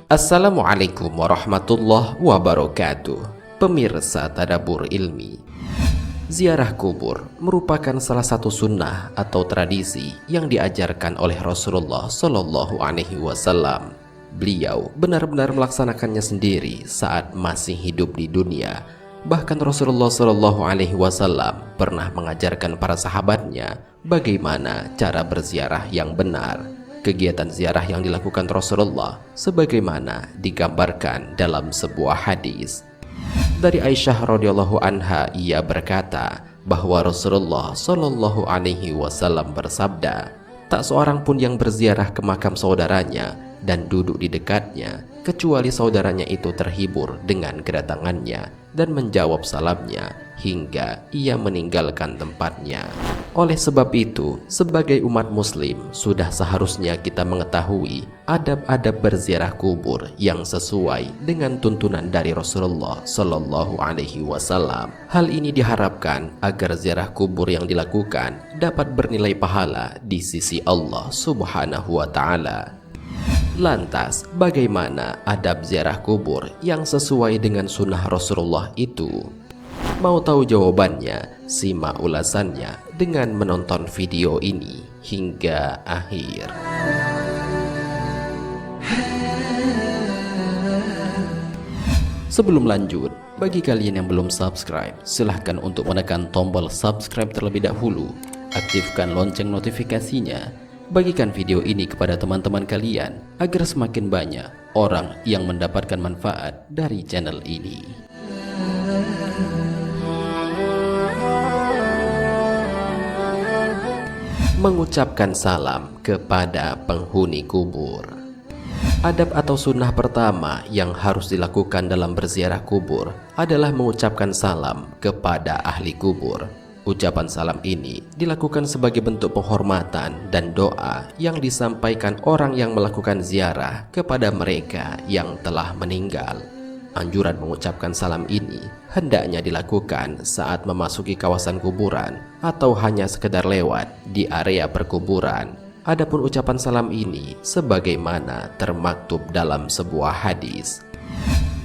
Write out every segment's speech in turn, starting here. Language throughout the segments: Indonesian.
Assalamualaikum warahmatullahi wabarakatuh. Pemirsa Tadabbur Ilmi, ziarah kubur merupakan salah satu sunnah atau tradisi yang diajarkan oleh Rasulullah Shallallahu Alaihi Wasallam. Beliau benar-benar melaksanakannya sendiri saat masih hidup di dunia. Bahkan Rasulullah Shallallahu Alaihi Wasallam pernah mengajarkan para sahabatnya bagaimana cara berziarah yang benar. Kegiatan ziarah yang dilakukan Rasulullah sebagaimana digambarkan dalam sebuah hadis. Dari Aisyah radhiyallahu anha, ia berkata bahwa Rasulullah Shallallahu Alaihi Wasallam bersabda, tak seorang pun yang berziarah ke makam saudaranya dan duduk di dekatnya kecuali saudaranya itu terhibur dengan kedatangannya dan menjawab salamnya hingga ia meninggalkan tempatnya. Oleh sebab itu, sebagai umat muslim sudah seharusnya kita mengetahui adab-adab berziarah kubur yang sesuai dengan tuntunan dari Rasulullah Shallallahu Alaihi Wasallam. Hal ini diharapkan agar ziarah kubur yang dilakukan dapat bernilai pahala di sisi Allah Subhanahu wa Ta'ala. Lantas, bagaimana adab ziarah kubur yang sesuai dengan sunnah Rasulullah itu? Mau tahu jawabannya? Simak ulasannya dengan menonton video ini hingga akhir. Sebelum lanjut, bagi kalian yang belum subscribe, silahkan untuk menekan tombol subscribe terlebih dahulu. Aktifkan lonceng notifikasinya. Bagikan video ini kepada teman-teman kalian agar semakin banyak orang yang mendapatkan manfaat dari channel ini. Mengucapkan salam kepada penghuni kubur. Adab atau sunnah pertama yang harus dilakukan dalam berziarah kubur adalah mengucapkan salam kepada ahli kubur. Ucapan salam ini dilakukan sebagai bentuk penghormatan dan doa yang disampaikan orang yang melakukan ziarah kepada mereka yang telah meninggal. Anjuran mengucapkan salam ini hendaknya dilakukan saat memasuki kawasan kuburan atau hanya sekedar lewat di area perkuburan. Adapun ucapan salam ini sebagaimana termaktub dalam sebuah hadis.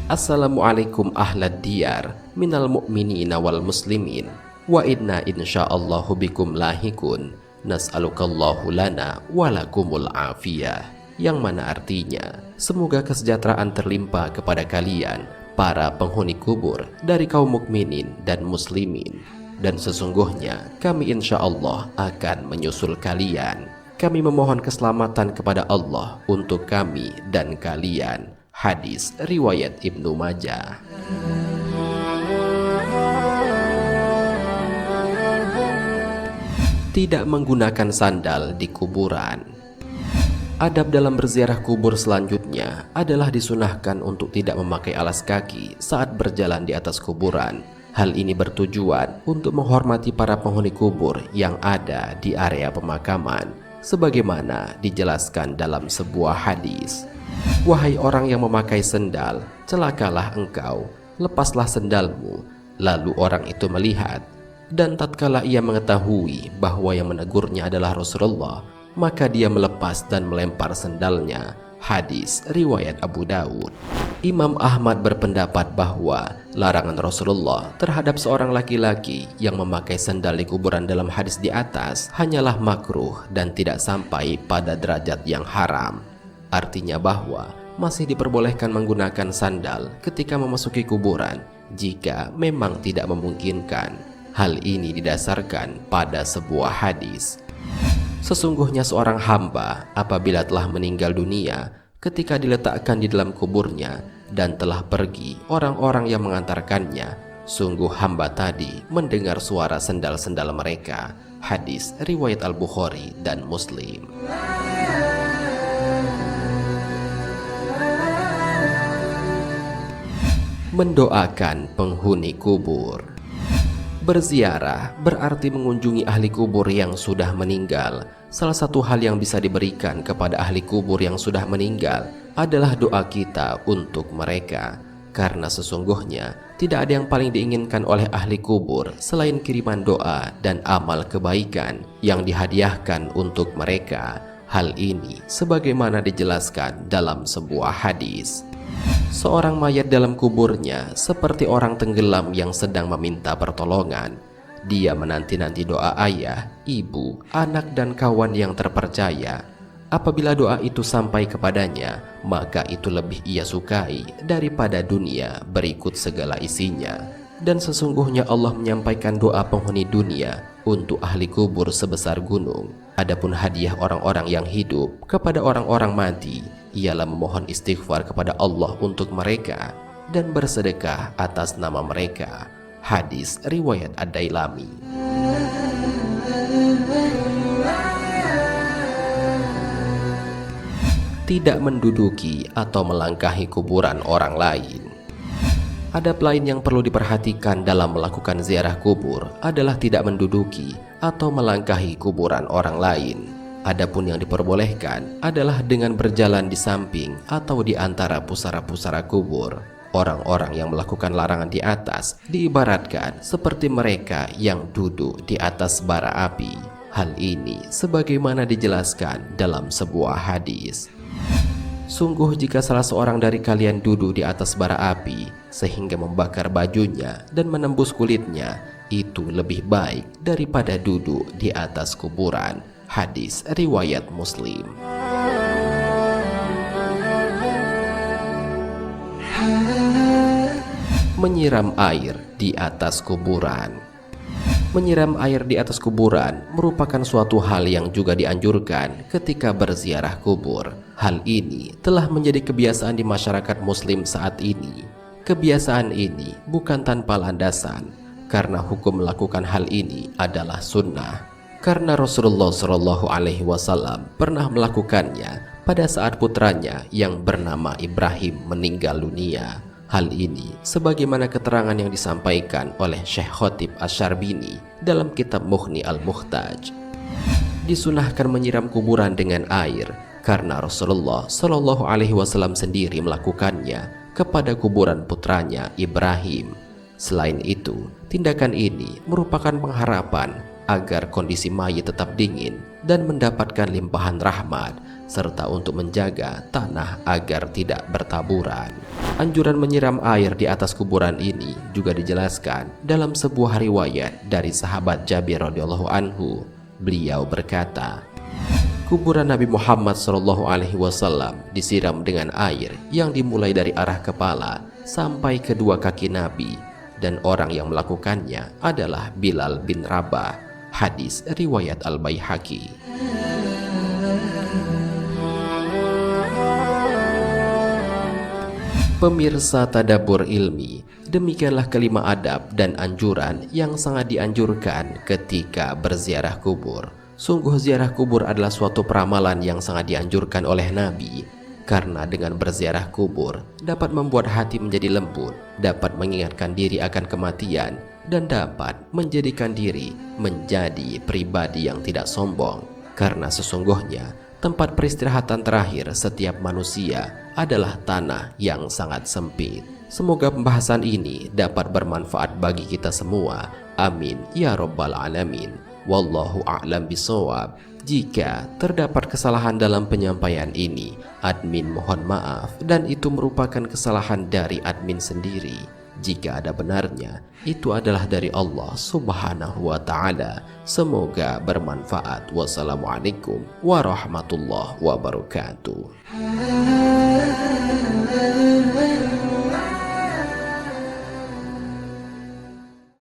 Assalamualaikum ahlad diyar minal mu'minina wal muslimin. Wa inna insyaallahu bikum lahikun nas'alukallahu lana walakumul afiyah, yang mana artinya semoga kesejahteraan terlimpah kepada kalian para penghuni kubur dari kaum mukminin dan muslimin, dan sesungguhnya kami insyaallah akan menyusul kalian. Kami memohon keselamatan kepada Allah untuk kami dan kalian. Hadis riwayat Ibnu Majah. Tidak menggunakan sandal di kuburan. Adab dalam berziarah kubur selanjutnya adalah disunahkan untuk tidak memakai alas kaki saat berjalan di atas kuburan. Hal ini bertujuan untuk menghormati para penghuni kubur yang ada di area pemakaman, sebagaimana dijelaskan dalam sebuah hadis. Wahai orang yang memakai sendal, celakalah engkau, lepaslah sendalmu. Lalu orang itu melihat, dan tatkala ia mengetahui bahwa yang menegurnya adalah Rasulullah, maka dia melepas dan melempar sendalnya. Hadis riwayat Abu Daud. Imam Ahmad berpendapat bahwa larangan Rasulullah terhadap seorang laki-laki yang memakai sendal di kuburan dalam hadis di atas hanyalah makruh dan tidak sampai pada derajat yang haram. Artinya bahwa masih diperbolehkan menggunakan sandal ketika memasuki kuburan jika memang tidak memungkinkan. Hal ini didasarkan pada sebuah hadis. Sesungguhnya seorang hamba apabila telah meninggal dunia, ketika diletakkan di dalam kuburnya dan telah pergi orang-orang yang mengantarkannya, sungguh hamba tadi mendengar suara sendal-sendal mereka. Hadis riwayat Al-Bukhari dan Muslim. Mendoakan penghuni kubur. Berziarah berarti mengunjungi ahli kubur yang sudah meninggal. Salah satu hal yang bisa diberikan kepada ahli kubur yang sudah meninggal adalah doa kita untuk mereka. Karena sesungguhnya tidak ada yang paling diinginkan oleh ahli kubur selain kiriman doa dan amal kebaikan yang dihadiahkan untuk mereka. Hal ini sebagaimana dijelaskan dalam sebuah hadis. Seorang mayat dalam kuburnya seperti orang tenggelam yang sedang meminta pertolongan. Dia menanti-nanti doa ayah, ibu, anak dan kawan yang terpercaya. Apabila doa itu sampai kepadanya, maka itu lebih ia sukai daripada dunia berikut segala isinya. Dan sesungguhnya Allah menyampaikan doa penghuni dunia untuk ahli kubur sebesar gunung. Adapun hadiah orang-orang yang hidup kepada orang-orang mati ialah memohon istighfar kepada Allah untuk mereka dan bersedekah atas nama mereka. Hadis riwayat Ad-Dailami. Tidak menduduki atau melangkahi kuburan orang lain. Adab lain yang perlu diperhatikan dalam melakukan ziarah kubur adalah tidak menduduki atau melangkahi kuburan orang lain. Adapun yang diperbolehkan adalah dengan berjalan di samping atau di antara pusara-pusara kubur. Orang-orang yang melakukan larangan di atas diibaratkan seperti mereka yang duduk di atas bara api. Hal ini sebagaimana dijelaskan dalam sebuah hadis. Sungguh jika salah seorang dari kalian duduk di atas bara api sehingga membakar bajunya dan menembus kulitnya, itu lebih baik daripada duduk di atas kuburan. Hadis riwayat Muslim. Menyiram air di atas kuburan. Menyiram air di atas kuburan merupakan suatu hal yang juga dianjurkan ketika berziarah kubur. Hal ini telah menjadi kebiasaan di masyarakat muslim saat ini. Kebiasaan ini bukan tanpa landasan, karena hukum melakukan hal ini adalah sunnah. Karena Rasulullah SAW pernah melakukannya pada saat putranya yang bernama Ibrahim meninggal dunia. Hal ini sebagaimana keterangan yang disampaikan oleh Syekh Khotib Asy-Syarbini dalam kitab Mughni Al-Muhtaj. Disunahkan menyiram kuburan dengan air karena Rasulullah SAW sendiri melakukannya kepada kuburan putranya Ibrahim. Selain itu, tindakan ini merupakan pengharapan agar kondisi mayit tetap dingin dan mendapatkan limpahan rahmat, serta untuk menjaga tanah agar tidak bertaburan. Anjuran menyiram air di atas kuburan ini juga dijelaskan dalam sebuah riwayat dari sahabat Jabir radhiyallahu anhu. Beliau berkata, kuburan Nabi Muhammad SAW disiram dengan air yang dimulai dari arah kepala sampai kedua kaki Nabi, dan orang yang melakukannya adalah Bilal bin Rabah. Hadis riwayat Al-Baihaqi. Pemirsa Tadabbur Ilmi, demikianlah kelima adab dan anjuran yang sangat dianjurkan ketika berziarah kubur. Sungguh ziarah kubur adalah suatu peramalan yang sangat dianjurkan oleh Nabi, karena dengan berziarah kubur dapat membuat hati menjadi lembut, dapat mengingatkan diri akan kematian, dan dapat menjadikan diri menjadi pribadi yang tidak sombong. Karena sesungguhnya tempat peristirahatan terakhir setiap manusia adalah tanah yang sangat sempit. Semoga pembahasan ini dapat bermanfaat bagi kita semua. Amin ya rabbal alamin. Wallahu a'lam bishawab. Jika terdapat kesalahan dalam penyampaian ini, admin mohon maaf, dan itu merupakan kesalahan dari admin sendiri. Jika ada benarnya, itu adalah dari Allah Subhanahu wa ta'ala. Semoga bermanfaat. Wassalamualaikum warahmatullahi wabarakatuh.